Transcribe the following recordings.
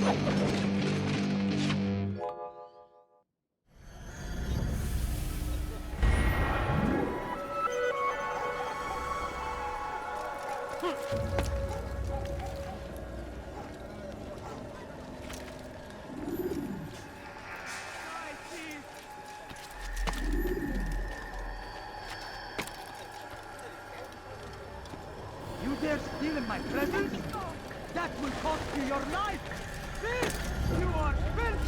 You dare steal in my presence? That will cost you your life! This! You are filth!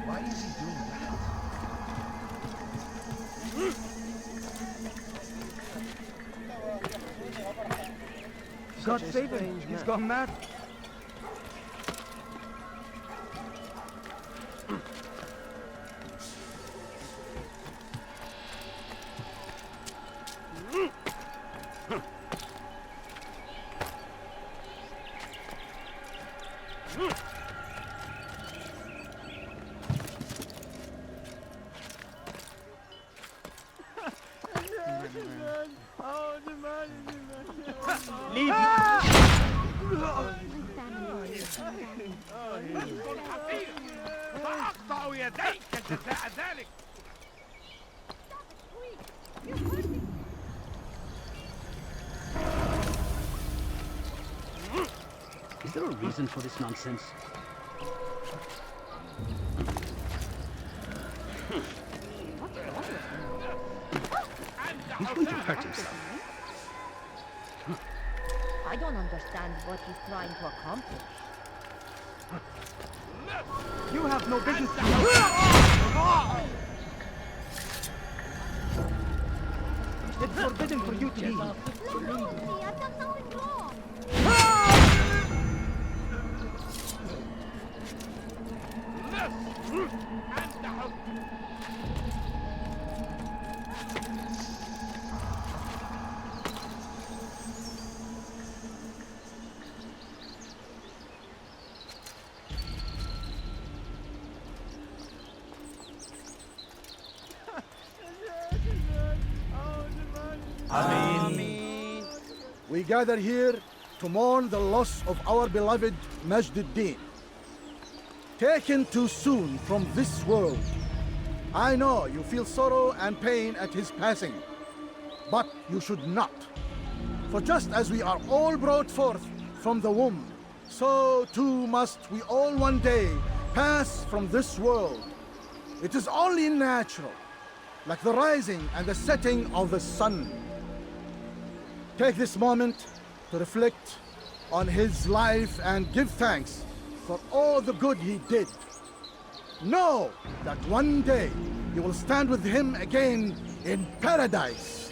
Why is he doing that? God save him! He's gone mad! Leave سأقطع يديك جزاء ذلك. Is there a reason for this nonsense? He's going to hurt himself. I don't understand what he's trying to accomplish. You have no business to It's forbidden for you to leave. Let me, I've done something wrong. We gather here to mourn the loss of our beloved Majd-ud-Din. Taken too soon from this world. I know you feel sorrow and pain at his passing, but you should not. For just as we are all brought forth from the womb, so too must we all one day pass from this world. It is only natural, like the rising and the setting of the sun. Take this moment to reflect on his life and give thanks for all the good he did. Know that one day you will stand with him again in paradise.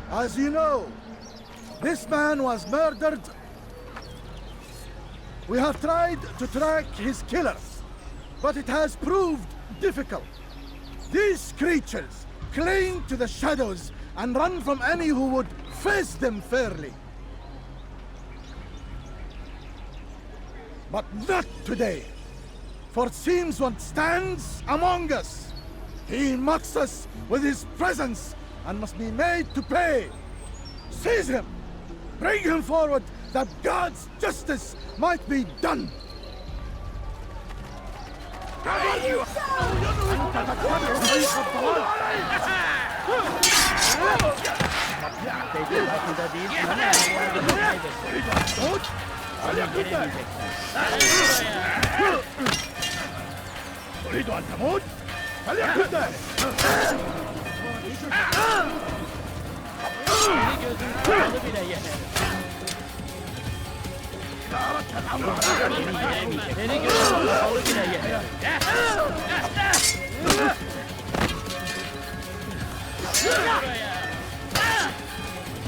As you know, this man was murdered. We have tried to track his killers, but it has proved difficult. These creatures cling to the shadows and run from any who would face them fairly. But not today, for it seems one stands among us. He mocks us with his presence and must be made to pay. Seize him! Bring him forward that God's justice might be done! تريد أن تموت؟ فليكن ذلك!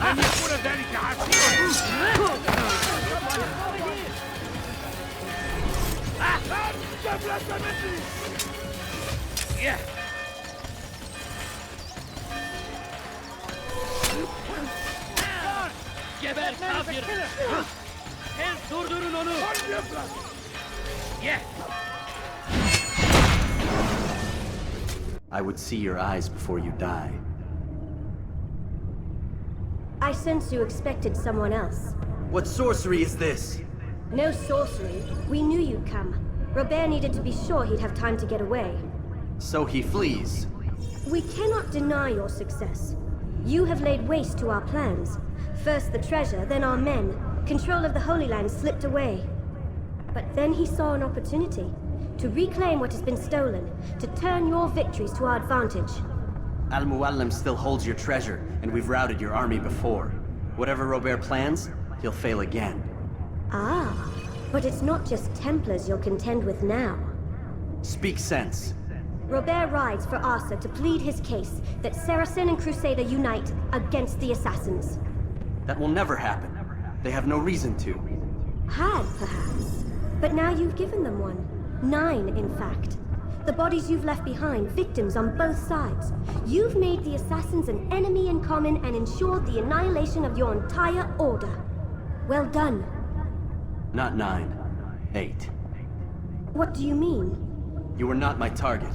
أن يكون ذلك عسيرا. Geber kafir! Durdurun onu! I would see your eyes before you die. I sense you expected someone else. What sorcery is this? No sorcery. We knew you'd come. Robert needed to be sure he'd have time to get away. So he flees. We cannot deny your success. You have laid waste to our plans. First the treasure, then our men. Control of the Holy Land slipped away. But then he saw an opportunity to reclaim what has been stolen, to turn your victories to our advantage. Al-Muallim still holds your treasure, and we've routed your army before. Whatever Robert plans, he'll fail again. Ah, but it's not just Templars you'll contend with now. Speak sense. Robert rides for Asa to plead his case that Saracen and Crusader unite against the assassins. That will never happen. They have no reason to. Had, perhaps. But now you've given them one. 9, in fact. The bodies you've left behind, victims on both sides. You've made the assassins an enemy in common and ensured the annihilation of your entire order. Well done. Not 9. 8. What do you mean? You are not my target.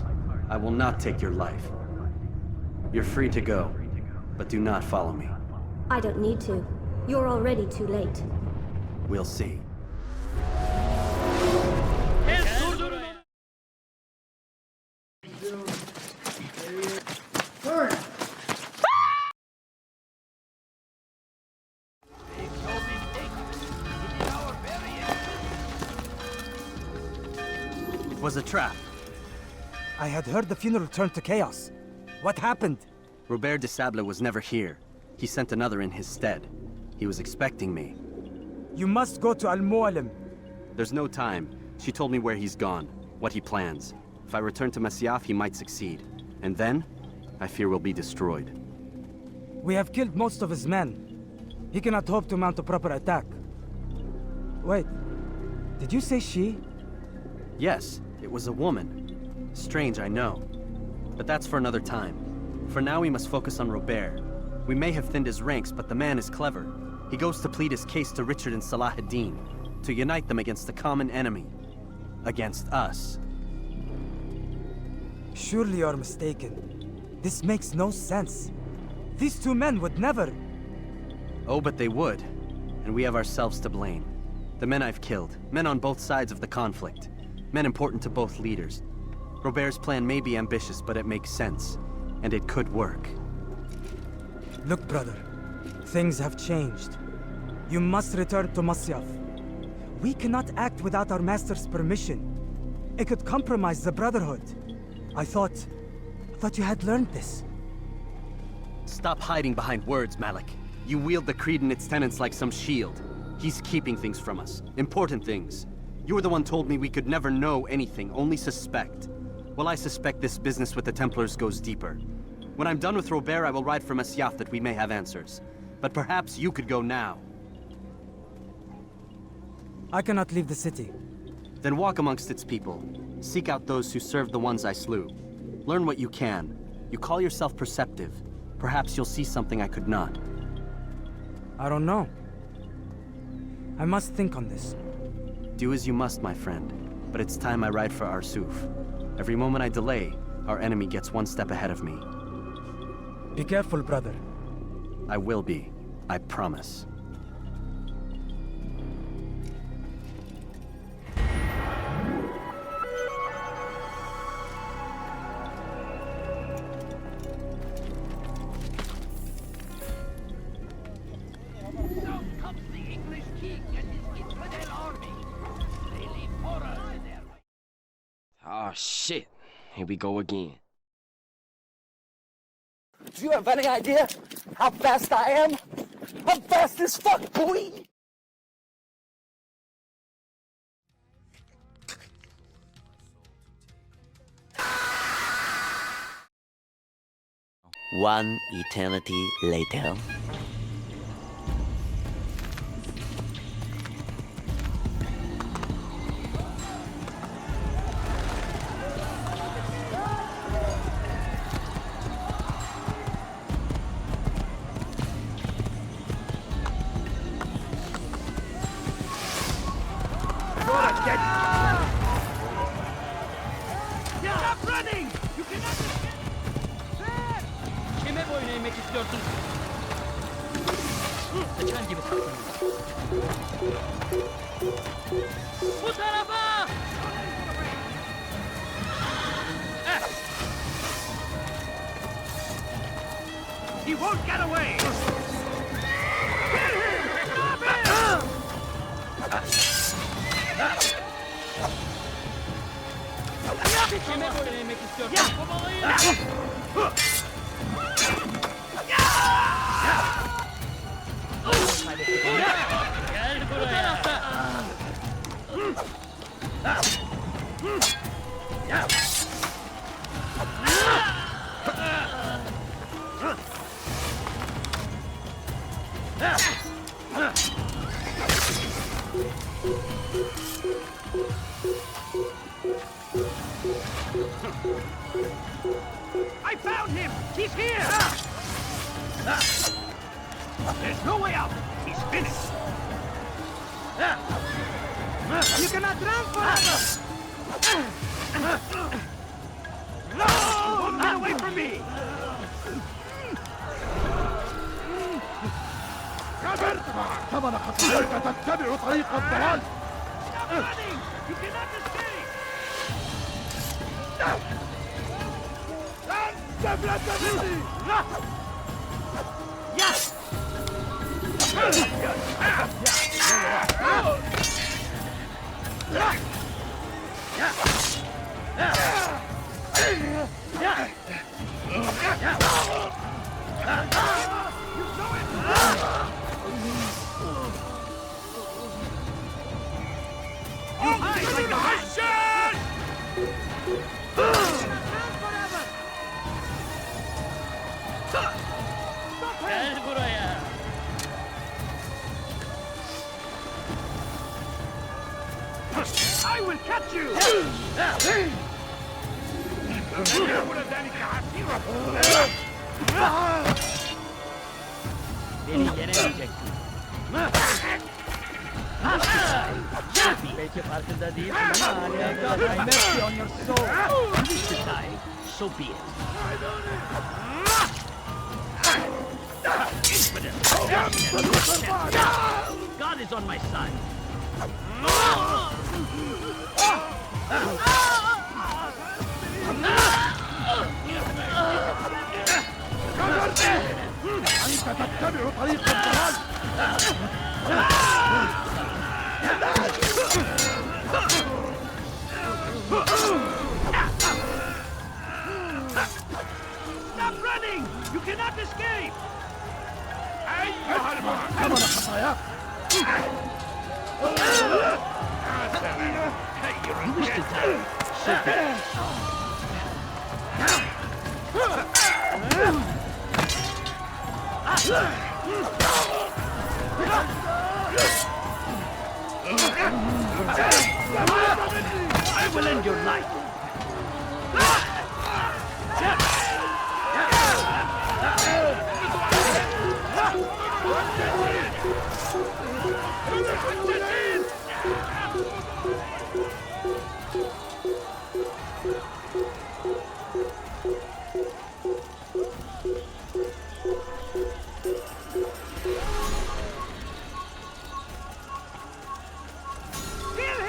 I will not take your life. You're free to go, but do not follow me. I don't need to. You're already too late. We'll see. It was a trap. I had heard the funeral turned to chaos. What happened? Robert de Sable was never here. He sent another in his stead. He was expecting me. You must go to Al-Mualim. There's no time. She told me where he's gone, what he plans. If I return to Masyaf, he might succeed. And then, I fear we'll be destroyed. We have killed most of his men. He cannot hope to mount a proper attack. Wait, did you say she? Yes, it was a woman. Strange, I know. But that's for another time. For now, we must focus on Robert. We may have thinned his ranks, but the man is clever. He goes to plead his case to Richard and Salah ad-Din, to unite them against the common enemy. Against us. Surely you're mistaken. This makes no sense. These two men would never... Oh, but they would. And we have ourselves to blame. The men I've killed, men on both sides of the conflict. Men important to both leaders. Robert's plan may be ambitious, but it makes sense. And it could work. Look, brother. Things have changed. You must return to Masyaf. We cannot act without our master's permission. It could compromise the Brotherhood. I thought you had learned this. Stop hiding behind words, Malik. You wield the creed and its tenets like some shield. He's keeping things from us. Important things. You were the one told me we could never know anything, only suspect. Well, I suspect this business with the Templars goes deeper. When I'm done with Robert, I will ride for Masyaf that we may have answers. But perhaps you could go now. I cannot leave the city. Then walk amongst its people. Seek out those who served the ones I slew. Learn what you can. You call yourself perceptive. Perhaps you'll see something I could not. I don't know. I must think on this. Do as you must, my friend. But it's time I ride for Arsuf. Every moment I delay, our enemy gets one step ahead of me. Be careful, brother. I will be. I promise. Oh shit, here we go again. Do you have any idea how fast I am? I'm fast as fuck, boy! One eternity later. Stop running! You cannot escape! Kime boyun eğmek istiyorsun? Sıçan gibi saklanın. Bu tarafa! He won't get away! Kime boyun eğmek istiyorsun? Kovalayın! Gel buraya! I found him! He's here! There's no way out! He's finished! You cannot run forever! No! Won't get away from me! ثمن خطيئتك تتبع طريق الضلال. Stop running! You cannot escape! Yes! Gel buraya! I will catch you! Beni yenemeyeceksin. Belki farkında değilsin ama hala God have mercy on your soul! You wish to die, so be it. God is on my side. أنت تتبع طريق الضلال. Stop running! You cannot escape! ثمن خطاياك. You wish to die, so be it. I will end your life.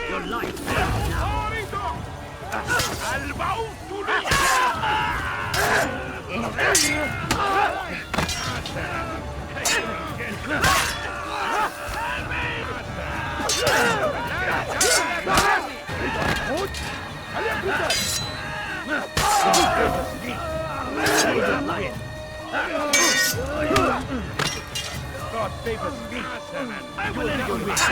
Your life now. God favors me, servant. I will end your wish.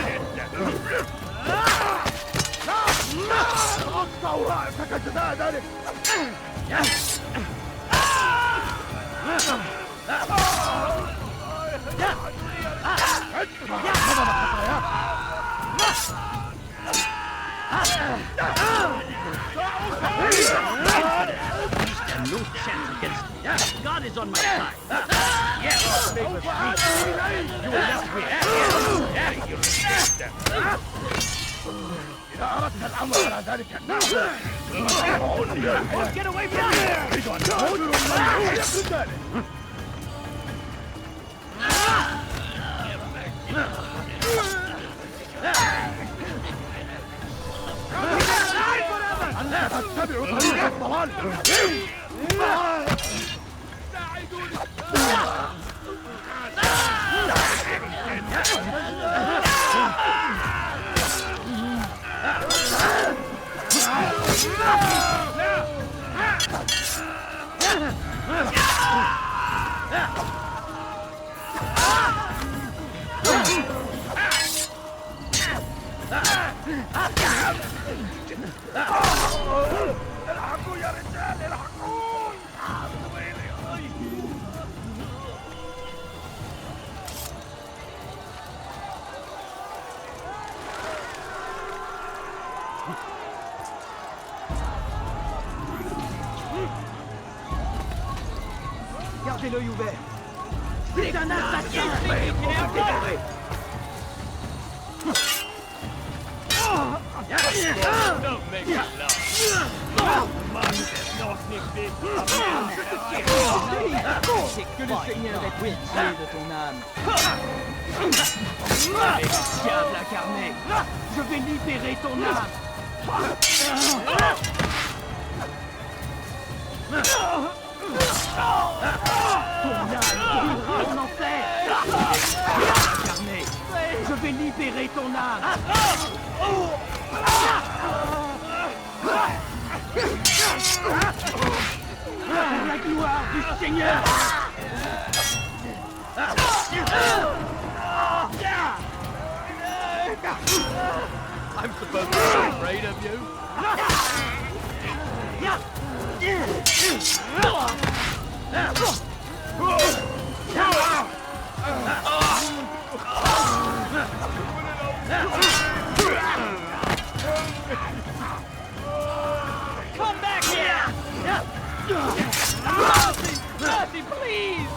No chance against me. God is on my side. Yes, favors me. You will not win. You reject them. إذا أردت الأمر على ذلك النحو get away from here! ألا تتبعوا طريق الضلال الحقوا يا رجال الحقون Gardez l'œil ouvert. C'est un assassin! Don't make me laugh. C'est que le Seigneur est pitié de ton âme. Diable incarné, je vais libérer ton âme. Ton âme brûlera en enfer. Diable incarné, je vais libérer ton âme. Pour la gloire du Seigneur! I'm supposed to be afraid of you? Come back here! Mercy! Mercy, please!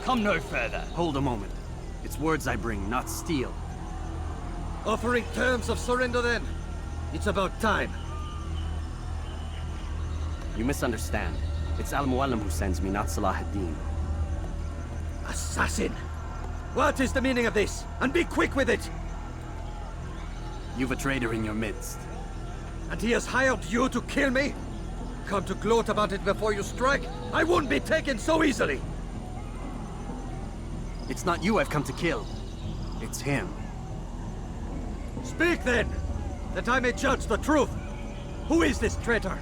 Come no further. Hold a moment. It's words I bring, not steel. Offering terms of surrender then. It's about time. You misunderstand. It's Al-Mualim who sends me, not Salah ad-Din. Assassin! What is the meaning of this? And be quick with it! You've a traitor in your midst. And he has hired you to kill me? Come to gloat about it before you strike? I won't be taken so easily! It's not you I've come to kill. It's him. Speak then, that I may judge the truth. Who is this traitor?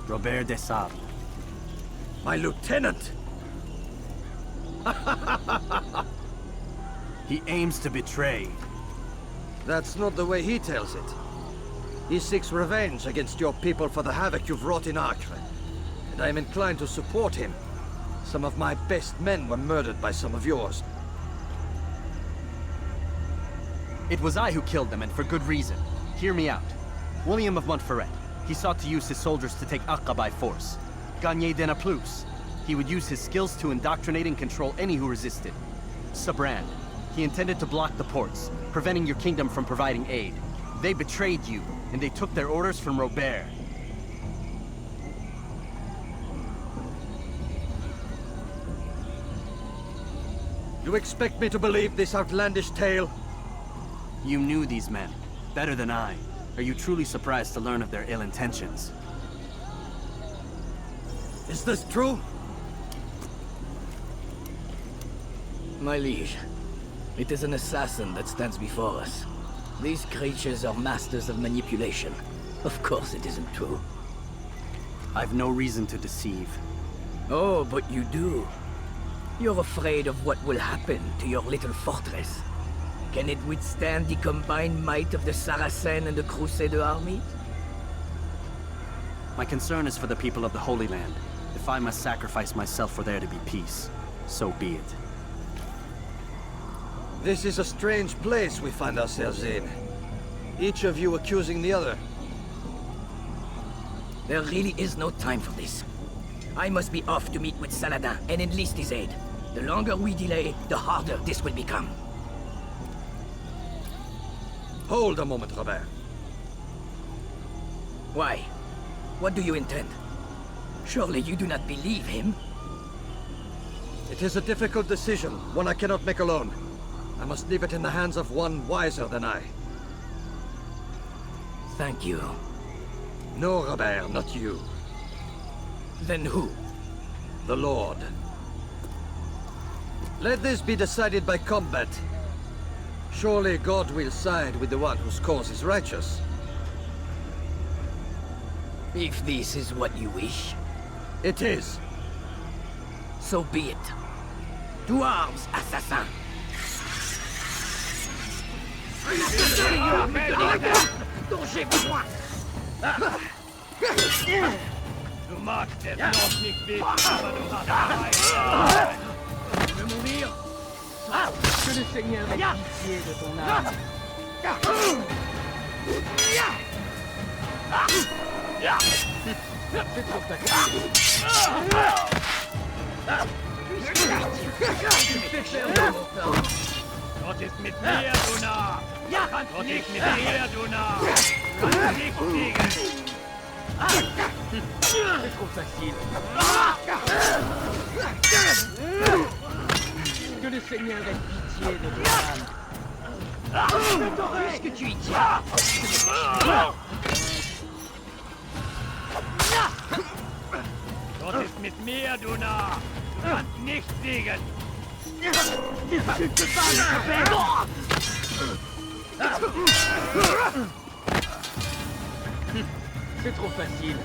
Robert de Sable. My lieutenant! He aims to betray. That's not the way he tells it. He seeks revenge against your people for the havoc you've wrought in Acre. And I am inclined to support him. Some of my best men were murdered by some of yours. It was I who killed them, and for good reason. Hear me out. William of Montferrat. He sought to use his soldiers to take Acre by force. Gagné de Naplouse. He would use his skills to indoctrinate and control any who resisted. Sabran. He intended to block the ports, preventing your kingdom from providing aid. They betrayed you, and they took their orders from Robert. You expect me to believe this outlandish tale? You knew these men, better than I. Are you truly surprised to learn of their ill intentions? Is this true? My liege, it is an assassin that stands before us. These creatures are masters of manipulation. Of course it isn't true. I've no reason to deceive. Oh, but you do. You're afraid of what will happen to your little fortress. Can it withstand the combined might of the Saracen and the Crusader army? My concern is for the people of the Holy Land. If I must sacrifice myself for there to be peace, so be it. This is a strange place we find ourselves in. Each of you accusing the other. There really is no time for this. I must be off to meet with Saladin and enlist his aid. The longer we delay, the harder this will become. Hold a moment, Robert. Why? What do you intend? Surely you do not believe him? It is a difficult decision, one I cannot make alone. I must leave it in the hands of one wiser than I. Thank you. No, Robert, not you. Then who? The Lord. Let this be decided by combat. Surely God will side with the one whose cause is righteous. If this is what you wish. It is. So be it. To arms, assassin! Dont j'ai besoin. Du magst es noch nicht wissen, aber du hast Freiheit. Tu veux mourir? Que le Seigneur ait pitié de ton âme. C'est trop facile. Tu me fais perdre mon temps. Gott ist mit mir, du Narr! Gott ist mit dir, du Narr! Kannst nicht siegen! C'est trop facile. Que le Seigneur ait pitié de ton âme. Puisque tu y tiens. Gott ist mit mir, du Narr! Du kannst nicht siegen! Tu ne peux pas me perdre. C'est trop facile.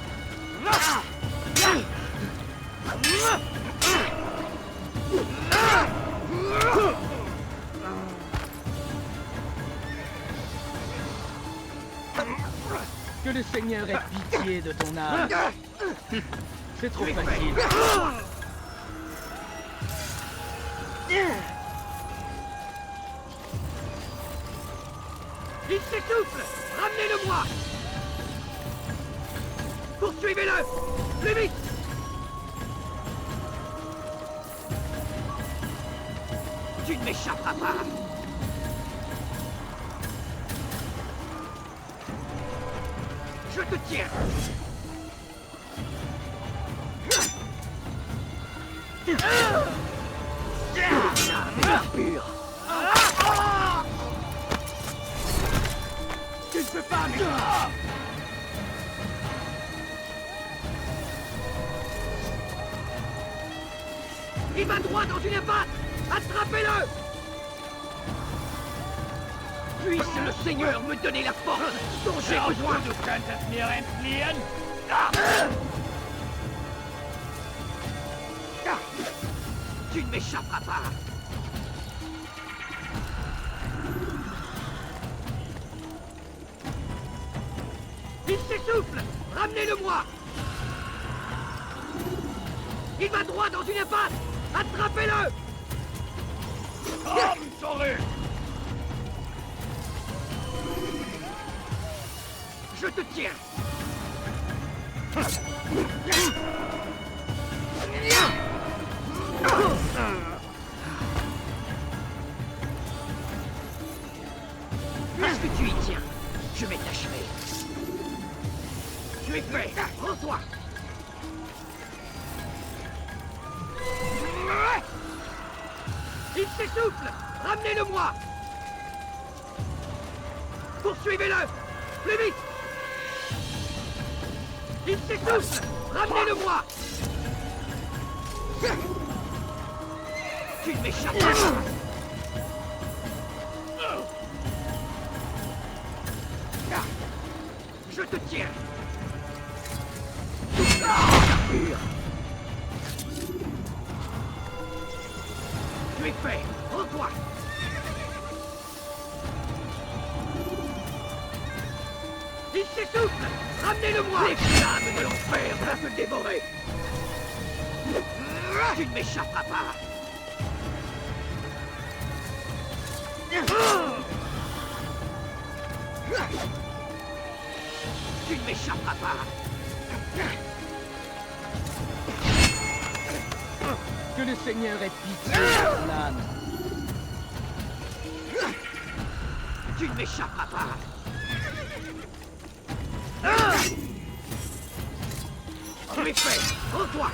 Que le Seigneur ait pitié de ton âme. C'est trop facile. Il s'essouffle! Ramenez-le-moi! Poursuivez-le! Plus vite! Tu ne m'échapperas pas! Je te tiens! Pur. Tu ne peux pas, mais... Il va droit dans une impasse! Attrapez-le! Puisse le Seigneur me donner la force dont j'ai besoin! Du könntest mir entfliehen! Tu ne m'échapperas pas! Il s'essouffle! Ramenez-le-moi! Il va droit dans une impasse! Attrapez-le! Komm zurück! Je te tiens! Puisque tu y tiens, je vais t'achever. Tu es prêt? Rends-toi! Il s'essouffle! Ramenez-le-moi! Poursuivez-le! Plus vite! Il s'essouffle! Ramenez-le-moi! Tu ne m'échapperas pas. Je te tiens. Tu es fait. Rends-toi. Il s'essouffle. Ramenez-le-moi. Les flammes de l'enfer vont te dévorer. Tu ne m'échapperas pas. Tu ne m'échapperas pas. Que le Seigneur ait pitié de ton âme. Tu ne m'échapperas pas. Tu es fait. Rends-toi.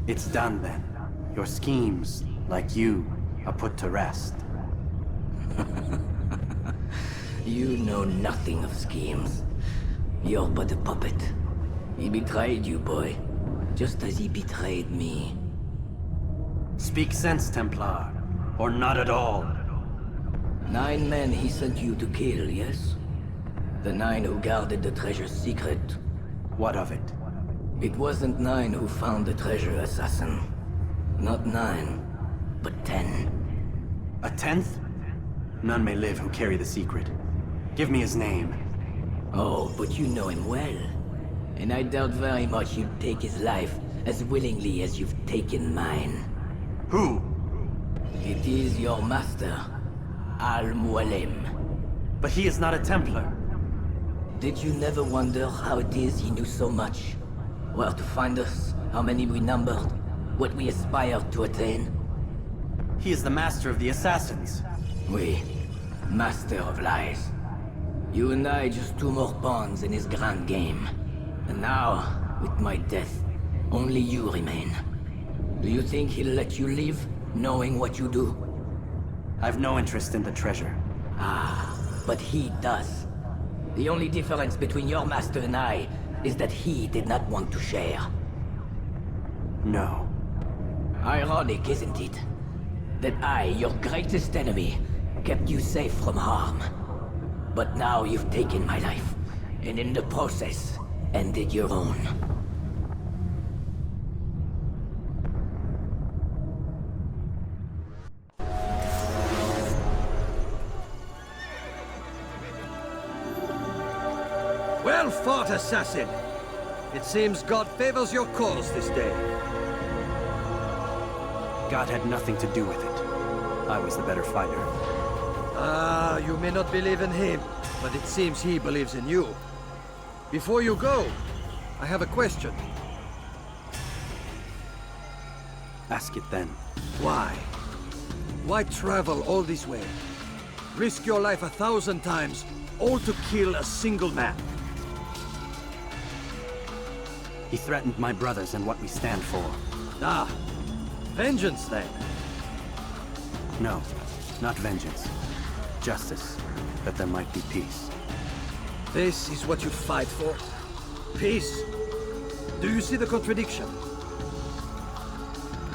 It's done then. Your schemes, like you, are put to rest. You know nothing of schemes. You're but a puppet. He betrayed you, boy. Just as he betrayed me. Speak sense, Templar. Or not at all. 9 men he sent you to kill, yes? The 9 who guarded the treasure's secret. What of it? It wasn't 9 who found the treasure, assassin. Not 9, but 10. A 10th? None may live who carry the secret. Give me his name. Oh, but you know him well. And I doubt very much you'd take his life as willingly as you've taken mine. Who? It is your master, Al-Mualim. But he is not a Templar. Did you never wonder how it is he knew so much? Where to find us, how many we numbered, what we aspired to attain? He is the master of the assassins. Oui, master of lies. You and I just 2 more pawns in his grand game. And now, with my death, only you remain. Do you think he'll let you live, knowing what you do? I've no interest in the treasure. Ah, but he does. The only difference between your master and I is that he did not want to share. No. Ironic, isn't it? That I, your greatest enemy, kept you safe from harm. But now you've taken my life, and in the process, ended your own. Well fought, assassin! It seems God favors your cause this day. God had nothing to do with it. I was the better fighter. Ah, you may not believe in him, but it seems he believes in you. Before you go, I have a question. Ask it then. Why? Why travel all this way? Risk your life 1,000 times, all to kill a single man? He threatened my brothers and what we stand for. Ah, vengeance then. No, not vengeance. Justice, that there might be peace. This is what you fight for? Peace? Do you see the contradiction?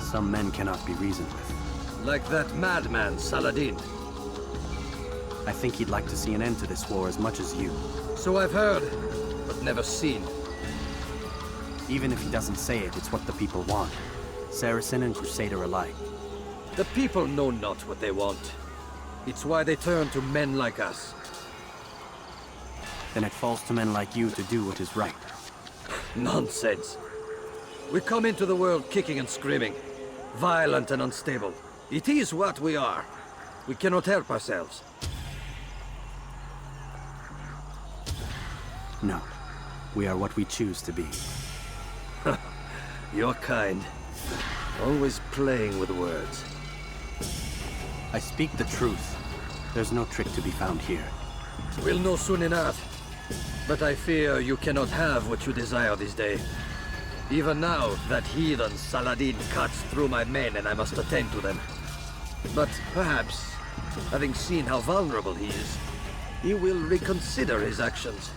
Some men cannot be reasoned with. Like that madman, Saladin. I think he'd like to see an end to this war as much as you. So I've heard, but never seen. Even if he doesn't say it, it's what the people want. Saracen and Crusader alike. The people know not what they want. It's why they turn to men like us. Then it falls to men like you to do what is right. Nonsense. We come into the world kicking and screaming. Violent and unstable. It is what we are. We cannot help ourselves. No. We are what we choose to be. You're kind. Always playing with words. I speak the truth. There's no trick to be found here. We'll know soon enough. But I fear you cannot have what you desire this day. Even now, that heathen Saladin cuts through my men and I must attend to them. But perhaps, having seen how vulnerable he is, he will reconsider his actions.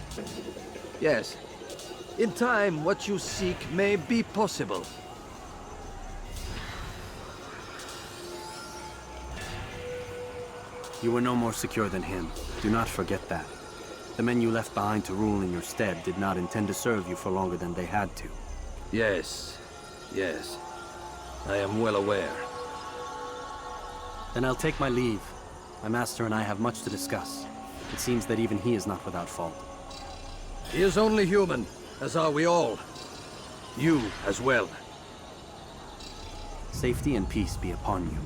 Yes. In time, what you seek may be possible. You were no more secure than him. Do not forget that. The men you left behind to rule in your stead did not intend to serve you for longer than they had to. Yes. Yes. I am well aware. Then I'll take my leave. My master and I have much to discuss. It seems that even he is not without fault. He is only human, as are we all. You as well. Safety and peace be upon you.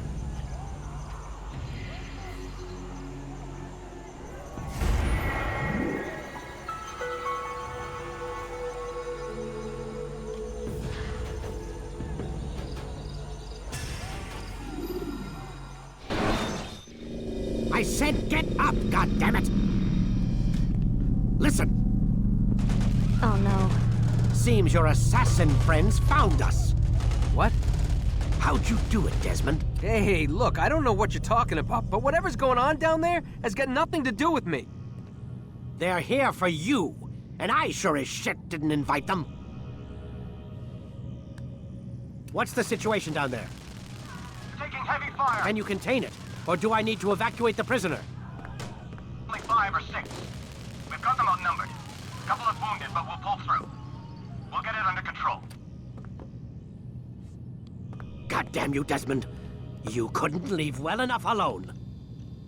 I said get up, goddammit! Listen! Oh no. Seems your assassin friends found us. What? How'd you do it, Desmond? Hey, look, I don't know what you're talking about, but whatever's going on down there has got nothing to do with me. They're here for you, and I sure as shit didn't invite them. What's the situation down there? Taking heavy fire. Can you contain it? Or do I need to evacuate the prisoner? Only 5 or 6. We've got them outnumbered. A couple of wounded, but we'll pull through. We'll get it under control. God damn you, Desmond. You couldn't leave well enough alone.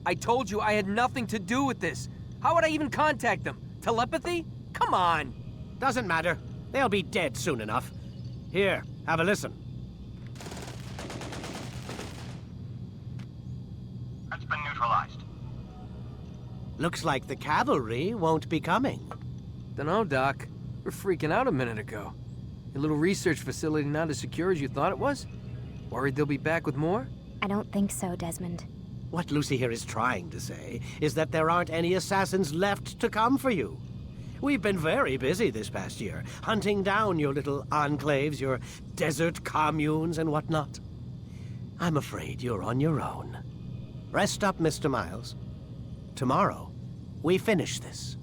I told you I had nothing to do with this. How would I even contact them? Telepathy? Come on. Doesn't matter. They'll be dead soon enough. Here, have a listen. That's been neutralized. Looks like the cavalry won't be coming. Dunno, Doc. We're freaking out a minute ago. Your little research facility not as secure as you thought it was? Worried they'll be back with more? I don't think so, Desmond. What Lucy here is trying to say is that there aren't any assassins left to come for you. We've been very busy this past year, hunting down your little enclaves, your desert communes and whatnot. I'm afraid you're on your own. Rest up, Mr. Miles. Tomorrow, we finish this.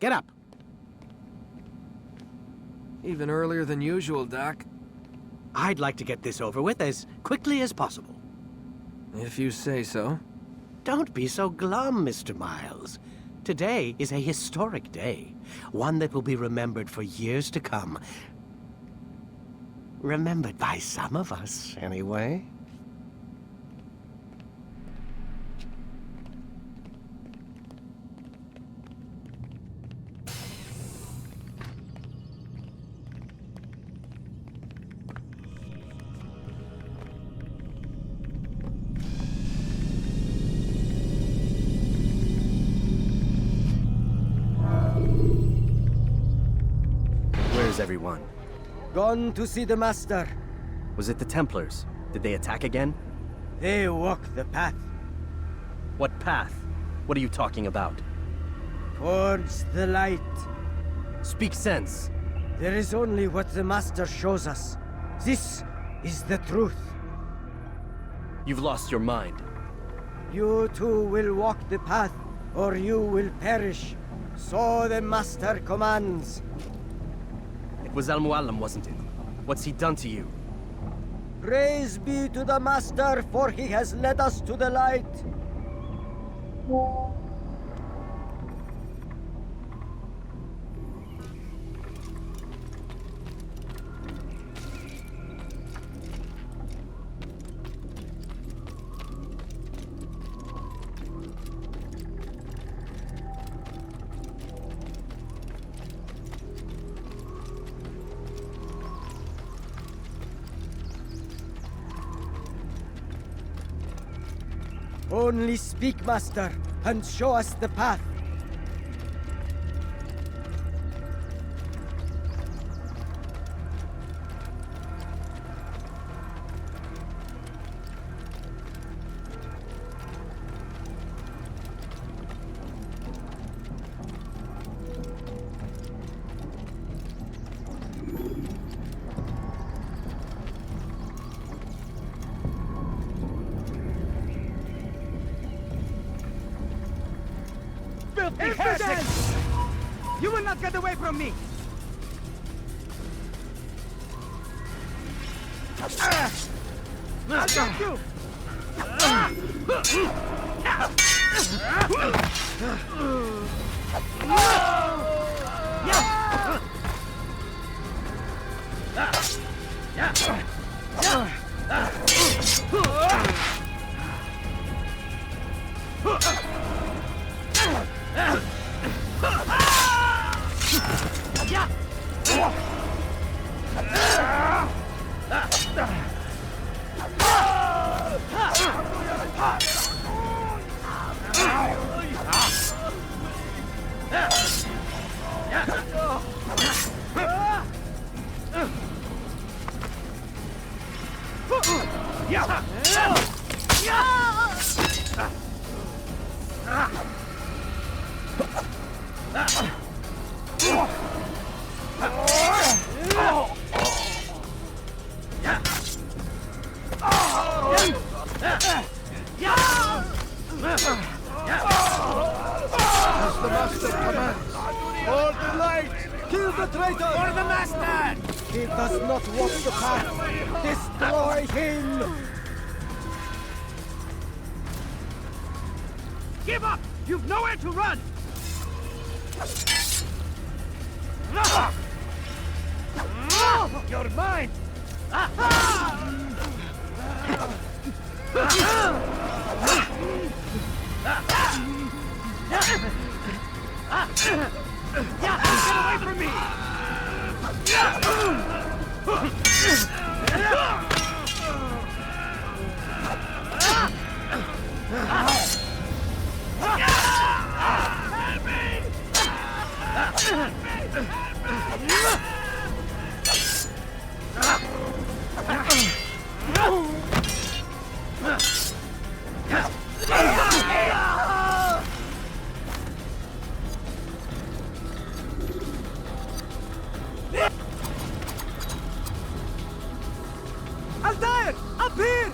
Get up. Even earlier than usual, Doc. I'd like to get this over with as quickly as possible. If you say so. Don't be so glum, Mr. Miles. Today is a historic day. One that will be remembered for years to come. Remembered by some of us, anyway. Where's everyone? Gone to see the Master. Was it the Templars? Did they attack again? They walk the path. What path? What are you talking about? Towards the light. Speak sense. There is only what the Master shows us. This is the truth. You've lost your mind. You too will walk the path, or you will perish. So the Master commands. It was Al-Mualim, wasn't it? What's he done to you? Praise be to the Master, for he has led us to the light. Only speak, Master, and show us the path. Infidels! You will not get away from me! I'll get you! As the Master commands, hold the light! Kill the traitor! For the Master! He does not walk the path. Destroy him! Give up! You've nowhere to run! You're mine! Get away from me! Altaïr! Up here!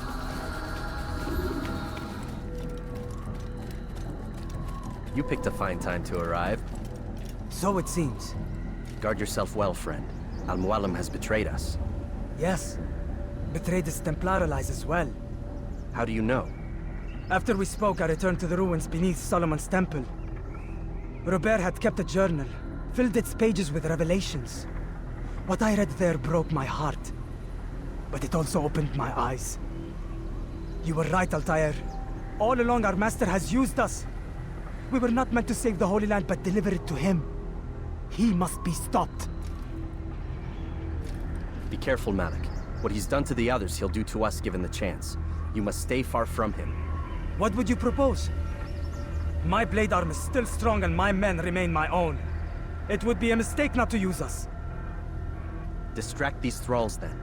You picked a fine time to arrive. So it seems. Guard yourself well, friend. Al-Mualim has betrayed us. Yes. Betrayed his Templar allies as well. How do you know? After we spoke, I returned to the ruins beneath Solomon's temple. Robert had kept a journal, filled its pages with revelations. What I read there broke my heart. But it also opened my eyes. You were right, Altaïr. All along, our master has used us. We were not meant to save the Holy Land, but deliver it to him. He must be stopped. Be careful, Malik. What he's done to the others, he'll do to us given the chance. You must stay far from him. What would you propose? My blade arm is still strong and my men remain my own. It would be a mistake not to use us. Distract these thralls, then.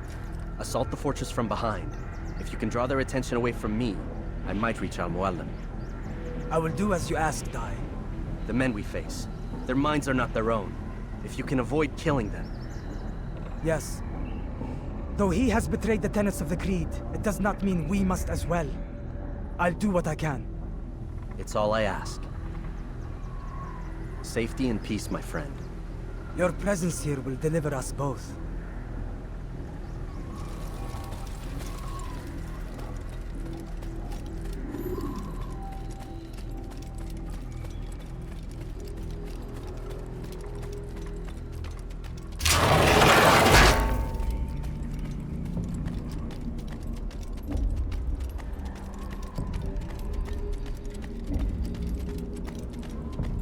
Assault the fortress from behind. If you can draw their attention away from me, I might reach Al-Mualim. I will do as you ask, Dai. The men we face, their minds are not their own. If you can avoid killing them. Yes. Though he has betrayed the tenets of the Creed, it does not mean we must as well. I'll do what I can. It's all I ask. Safety and peace, my friend. Your presence here will deliver us both.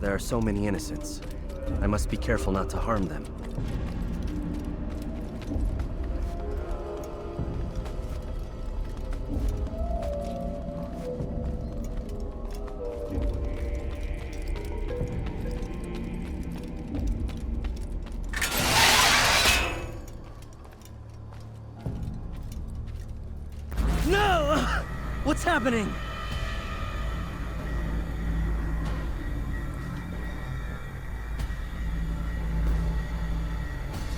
There are so many innocents. I must be careful not to harm them. No! What's happening?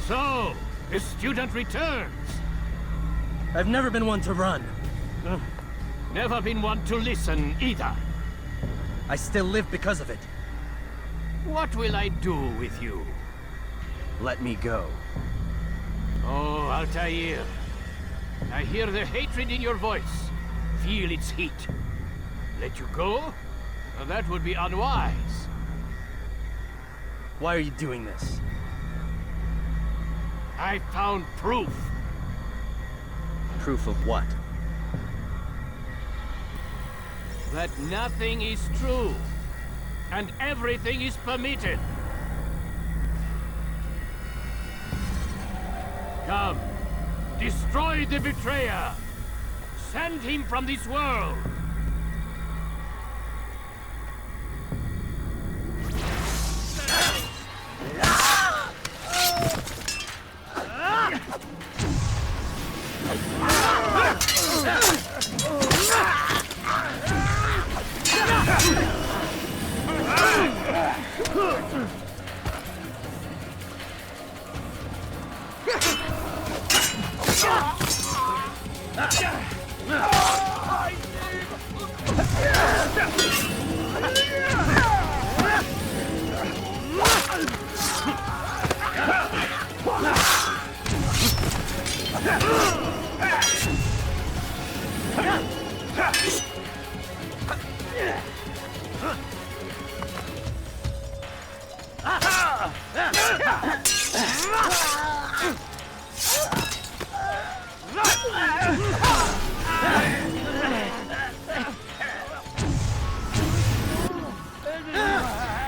So, the student returns. I've never been one to run. Never been one to listen either. I still live because of it. What will I do with you? Let me go. Oh, Altaïr. I hear the hatred in your voice. Feel its heat. Let you go? That would be unwise. Why are you doing this? I found proof. Proof of what? That nothing is true. And everything is permitted. Come. Destroy the betrayer! Send him from this world!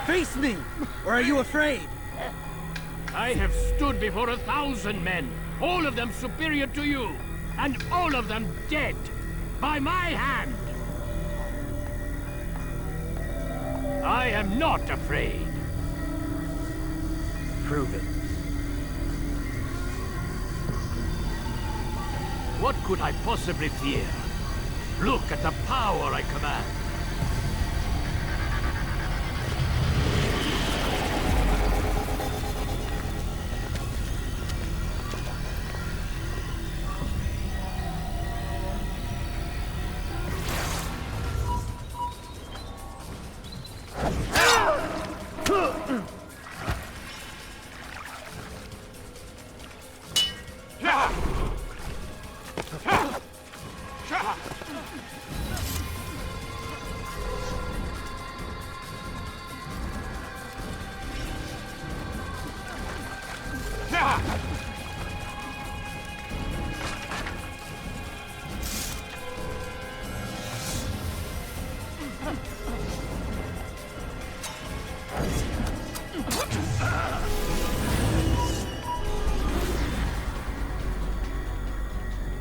Face me! Or are you afraid? I have stood before 1,000 men, all of them superior to you, and all of them dead, by my hand. I am not afraid. Prove it. What could I possibly fear? Look at the power I command.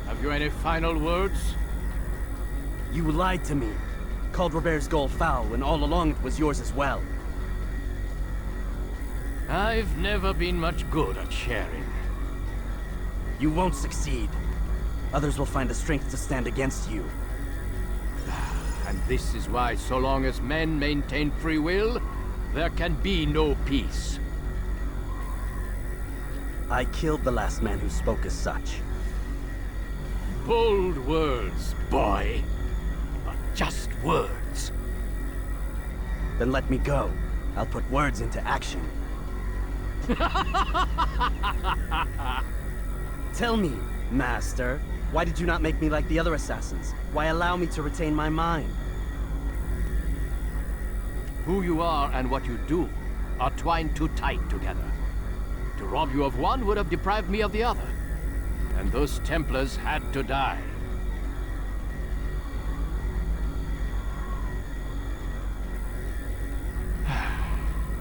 Have you any final words? You lied to me. Called Robert's goal foul when all along it was yours as well. I've never been much good at sharing. You won't succeed. Others will find the strength to stand against you. And this is why, so long as men maintain free will, there can be no peace. I killed the last man who spoke as such. Bold words, boy. But just words. Then let me go. I'll put words into action. Tell me, Master, why did you not make me like the other assassins? Why allow me to retain my mind? Who you are and what you do are twined too tight together. To rob you of one would have deprived me of the other. And those Templars had to die.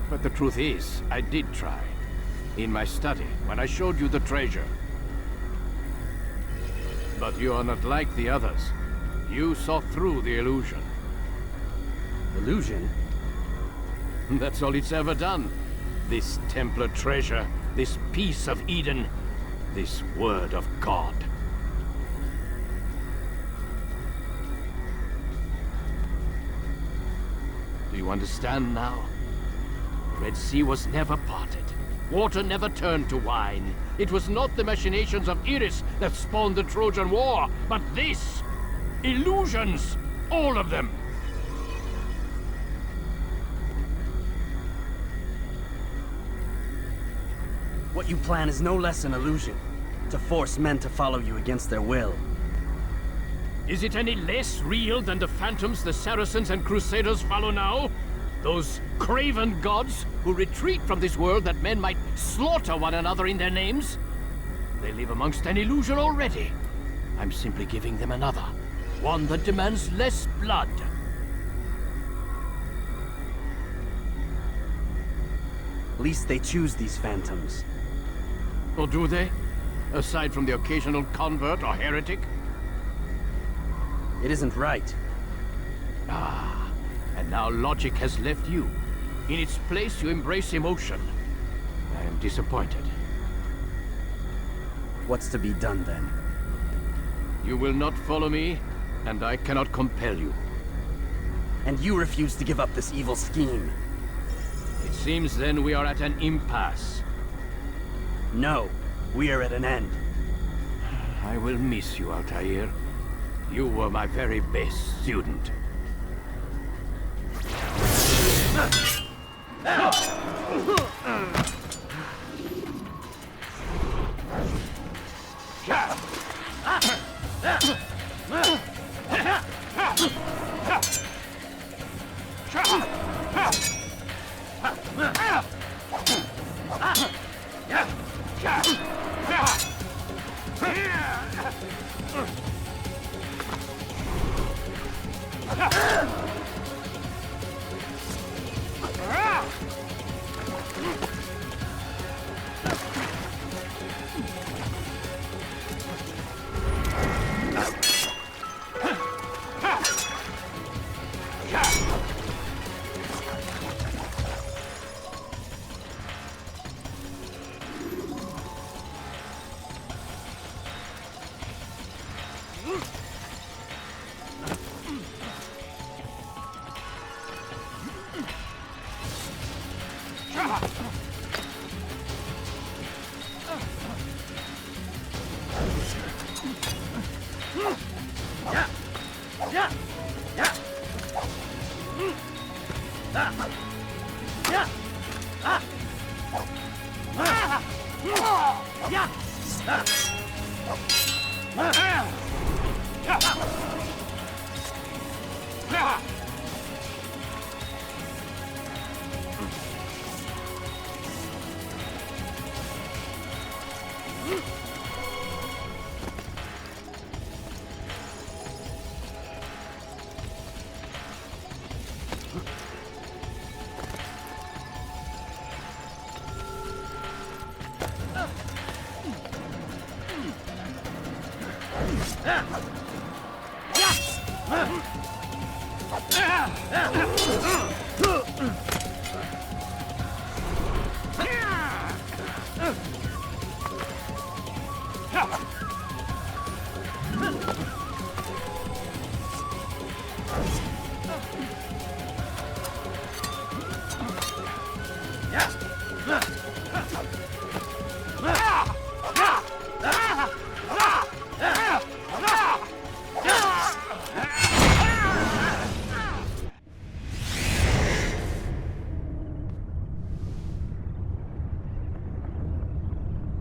But the truth is, I did try. In my study, when I showed you the treasure. But you are not like the others. You saw through the illusion. Illusion? That's all it's ever done. This Templar treasure, this piece of Eden, this word of God. Do you understand now? The Red Sea was never parted. Water never turned to wine. It was not the machinations of Iris that spawned the Trojan War, but this! Illusions! All of them! What you plan is no less an illusion. To force men to follow you against their will. Is it any less real than the phantoms the Saracens and Crusaders follow now? Those craven gods who retreat from this world that men might slaughter one another in their names? They live amongst an illusion already. I'm simply giving them another. One that demands less blood. At least they choose these phantoms. Or do they? Aside from the occasional convert or heretic? It isn't right. Ah, and now logic has left you. In its place, you embrace emotion. I am disappointed. What's to be done then? You will not follow me, and I cannot compel you. And you refuse to give up this evil scheme. It seems then we are at an impasse. No, we are at an end. I will miss you, Altaïr. You were my very best student.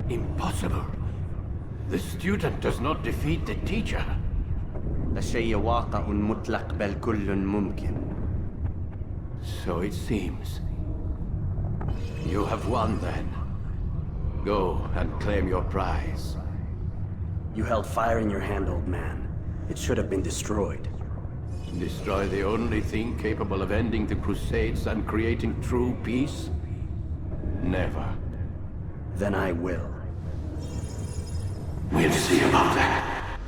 Impossible. The student does not defeat the teacher. الشيء واقع مطلق بل كل ممكن. So it seems. You have won then. Go and claim your prize. You held fire in your hand, old man. It should have been destroyed. Destroy the only thing capable of ending the Crusades and creating true peace? Never. Then I will. We'll see about that.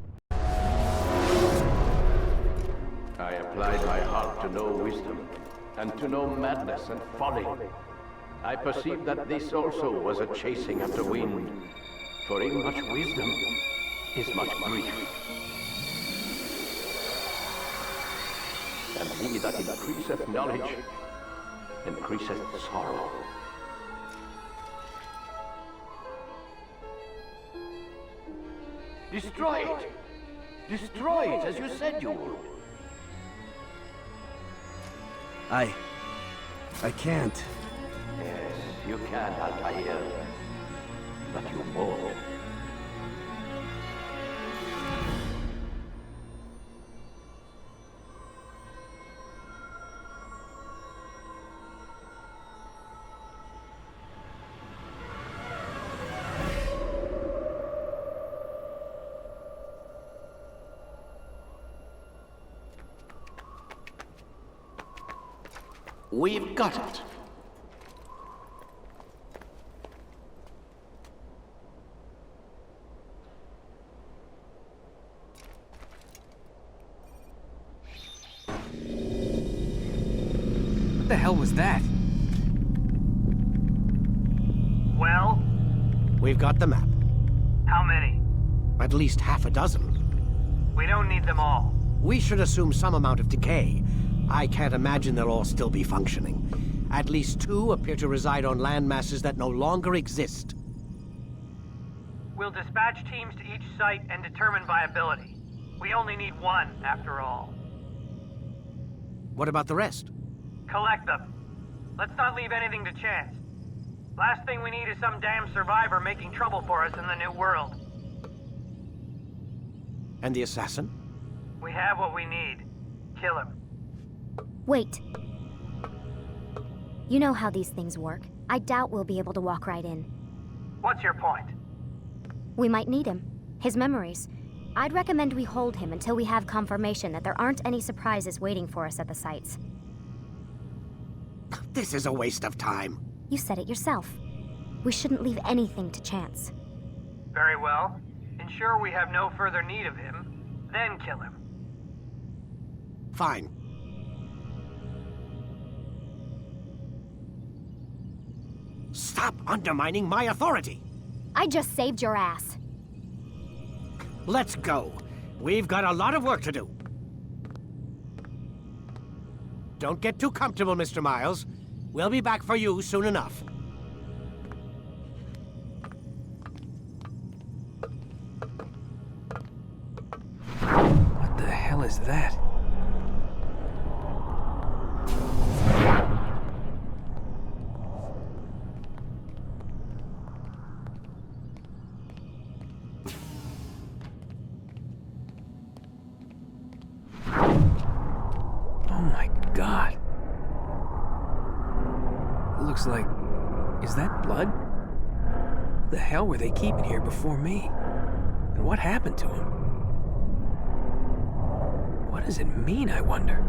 I applied my heart to know wisdom, and to know madness and folly. I perceived that this also was a chasing after wind, for in much wisdom is much grief. And he that increaseth knowledge, increaseth sorrow. Destroy it! Destroy it, as you said you would. I can't. Yes, you can, Altaïr. But you won't. We've got it. What the hell was that? Well? We've got the map. How many? At least half a dozen. We don't need them all. We should assume some amount of decay. I can't imagine they'll all still be functioning. At least 2 appear to reside on land masses that no longer exist. We'll dispatch teams to each site and determine viability. We only need 1, after all. What about the rest? Collect them. Let's not leave anything to chance. Last thing we need is some damn survivor making trouble for us in the new world. And the assassin? We have what we need. Kill him. Wait. You know how these things work. I doubt we'll be able to walk right in. What's your point? We might need him. His memories. I'd recommend we hold him until we have confirmation that there aren't any surprises waiting for us at the sites. This is a waste of time. You said it yourself. We shouldn't leave anything to chance. Very well. Ensure we have no further need of him, then kill him. Fine. Stop undermining my authority! I just saved your ass. Let's go. We've got a lot of work to do. Don't get too comfortable, Mr. Miles. We'll be back for you soon enough. What the hell is that? Like, is that blood? What the hell were they keeping here before me? And what happened to him? What does it mean, I wonder?